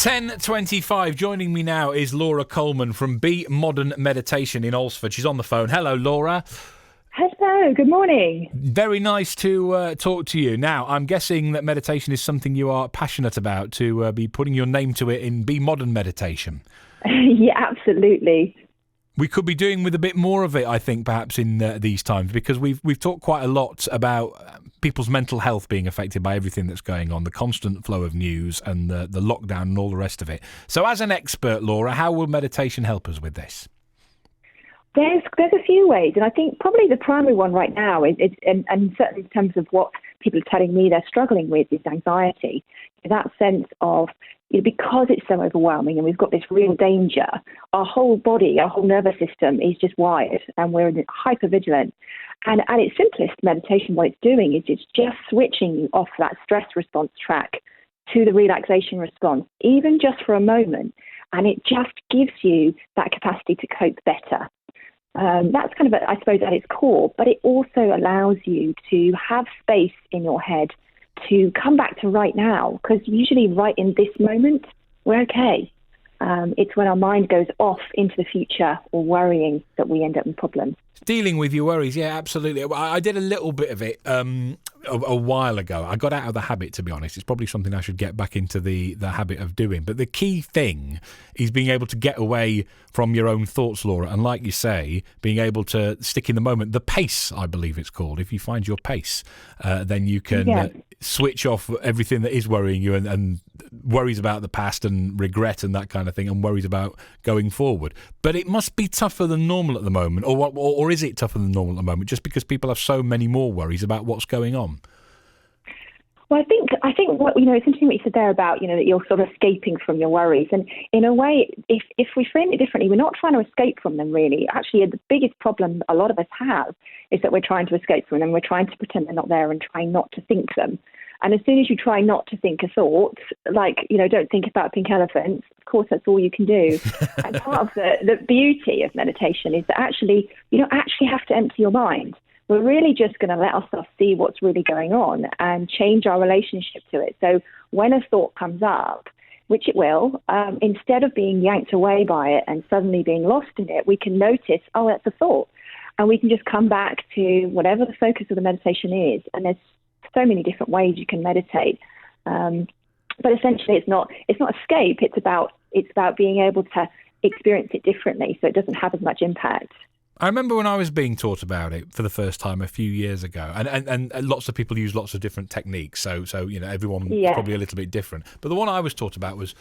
10:25. Joining me now is Laura Coleman from Be Modern Meditation in Alresford. She's on the phone. Hello, Laura. Hello, good morning. Very nice to talk to you. Now, I'm guessing that meditation is something you are passionate about, to be putting your name to it in Be Modern Meditation. Yeah, absolutely. We could be doing with a bit more of it, I think, perhaps in these times, because we've talked quite a lot about people's mental health being affected by everything that's going on, the constant flow of news and the lockdown and all the rest of it. So as an expert, Laura, how will meditation help us with this? There's a few ways, and I think probably the primary one right now is and certainly in terms of what people are telling me they're struggling with, is anxiety. That sense of, because it's so overwhelming and we've got this real danger, our whole body, our whole nervous system is just wired, and we're hypervigilant. And at its simplest, meditation, what it's doing is it's just switching you off that stress response track to the relaxation response, even just for a moment, and it just gives you that capacity to cope better. That's kind of, I suppose, at its core, but it also allows you to have space in your head to come back to right now, because usually right in this moment, we're okay. It's when our mind goes off into the future or worrying that we end up in problems. Dealing with your worries, yeah, absolutely. I did a little bit of it a while ago. I got out of the habit, to be honest. It's probably something I should get back into the habit of doing. But the key thing is being able to get away from your own thoughts, Laura. And like you say, being able to stick in the moment. The pace, I believe it's called. If you find your pace, then you can switch off everything that is worrying you and worries about the past and regret and that kind of thing, and worries about going forward. But it must be tougher than normal at the moment, or is it tougher than normal at the moment, just because people have so many more worries about what's going on? Well, I think what, it's interesting what you said there about, that you're sort of escaping from your worries. And in a way, if we frame it differently, we're not trying to escape from them, really. Actually, the biggest problem a lot of us have is that we're trying to escape from them. We're trying to pretend they're not there and trying not to think them. And as soon as you try not to think a thought, like, don't think about pink elephants, of course, that's all you can do. And part of the beauty of meditation is that actually, you don't actually have to empty your mind. We're really just going to let ourselves see what's really going on and change our relationship to it. So when a thought comes up, which it will, instead of being yanked away by it and suddenly being lost in it, we can notice, oh, that's a thought. And we can just come back to whatever the focus of the meditation is. And there's so many different ways you can meditate. But essentially it's not escape. It's about being able to experience it differently so it doesn't have as much impact. I remember when I was being taught about it for the first time a few years ago, and lots of people use lots of different techniques, so everyone is probably a little bit different. But the one I was taught about was,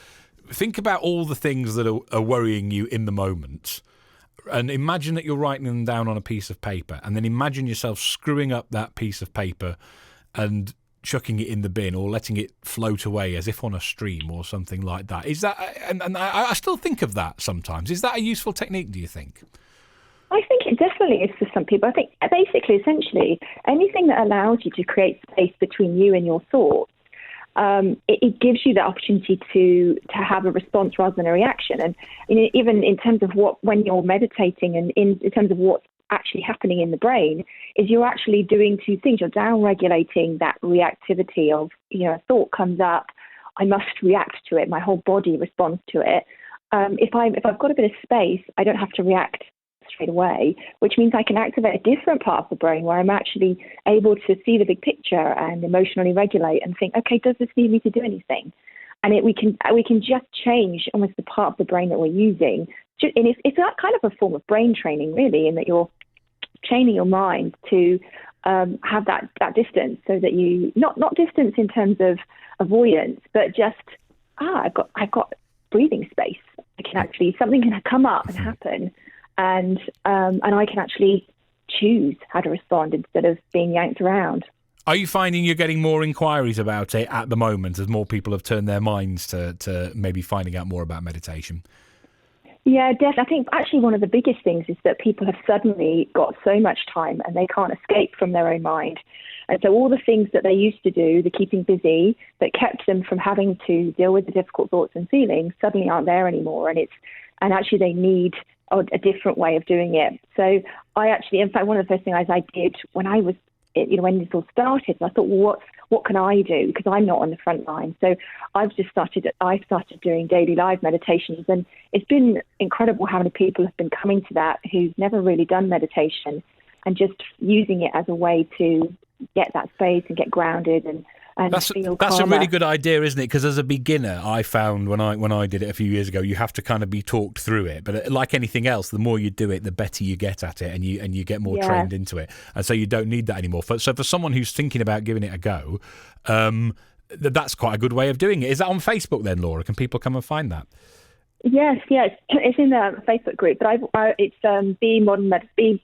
think about all the things that are worrying you in the moment, and imagine that you're writing them down on a piece of paper, and then imagine yourself screwing up that piece of paper and chucking it in the bin or letting it float away as if on a stream or something like that. Is that, and I still think of that sometimes. Is that a useful technique, do you think? I think it definitely is for some people. I think basically, essentially, anything that allows you to create space between you and your thoughts, it gives you the opportunity to have a response rather than a reaction. And even in terms of when you're meditating and in terms of what's actually happening in the brain, is you're actually doing two things. You're down-regulating that reactivity of, a thought comes up, I must react to it. My whole body responds to it. If I've got a bit of space, I don't have to react straight away, which means I can activate a different part of the brain where I'm actually able to see the big picture and emotionally regulate and think, okay, does this need me to do anything? And we can just change almost the part of the brain that we're using. And it's that kind of a form of brain training, really, in that you're training your mind to have that distance, so that you not distance in terms of avoidance, but just I've got breathing space. I can actually, something can come up and happen. And I can actually choose how to respond instead of being yanked around. Are you finding you're getting more inquiries about it at the moment as more people have turned their minds to maybe finding out more about meditation? Yeah, definitely. I think actually one of the biggest things is that people have suddenly got so much time and they can't escape from their own mind. And so all the things that they used to do, the keeping busy, that kept them from having to deal with the difficult thoughts and feelings, suddenly aren't there anymore. And actually they need a different way of doing it. So I actually, in fact, one of the first things I did when I was, when this all started, I thought, well, what can I do? Because I'm not on the front line. So I started doing daily live meditations, and it's been incredible how many people have been coming to that who've never really done meditation, and just using it as a way to get that space and get grounded and feel calmer. That's a really good idea, isn't it? Because as a beginner, I found when I did it a few years ago, you have to kind of be talked through it. But like anything else, the more you do it, the better you get at it, and you get more trained into it. And so you don't need that anymore. So for someone who's thinking about giving it a go, that's quite a good way of doing it. Is that on Facebook then, Laura? Can people come and find that? Yes, it's in the Facebook group. But it's Be Modern Be.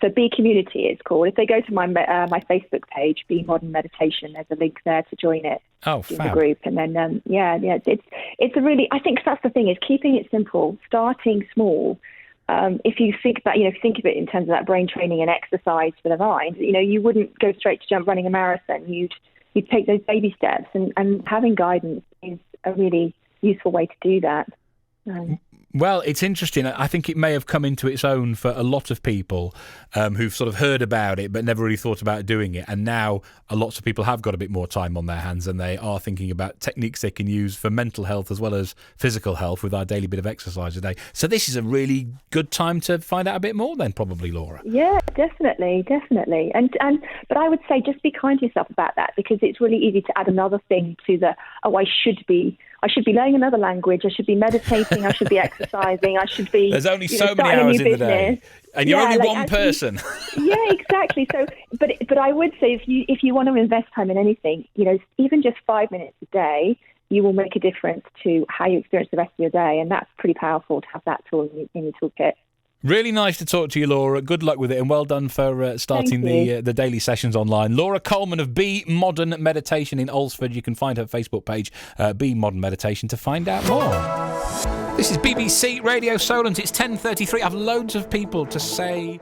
So Be Community it's called. If they go to my Facebook page, Be Modern Meditation, there's a link there to join it. Oh, in the group. And then it's a really, I think that's the thing, is keeping it simple, starting small. If you think of it in terms of that brain training and exercise for the mind, you wouldn't go straight to running a marathon. You'd take those baby steps, and having guidance is a really useful way to do that. Well, it's interesting. I think it may have come into its own for a lot of people who've sort of heard about it but never really thought about doing it. And now lots of people have got a bit more time on their hands, and they are thinking about techniques they can use for mental health as well as physical health with our daily bit of exercise a day. So this is a really good time to find out a bit more then, probably, Laura. Yeah, definitely. But I would say just be kind to yourself about that, because it's really easy to add another thing to I should be learning another language, I should be meditating, I should be exercising, I should be... There's only so many hours in the day. And you're only one person. Yeah, exactly. So, but I would say if you want to invest time in anything, even just 5 minutes a day, you will make a difference to how you experience the rest of your day. And that's pretty powerful to have that tool in your toolkit. Really nice to talk to you, Laura. Good luck with it, and well done for starting the daily sessions online. Laura Coleman of Be Modern Meditation in Alresford. You can find her Facebook page, Be Modern Meditation, to find out more. This is BBC Radio Solent. It's 10:33. I have loads of people to say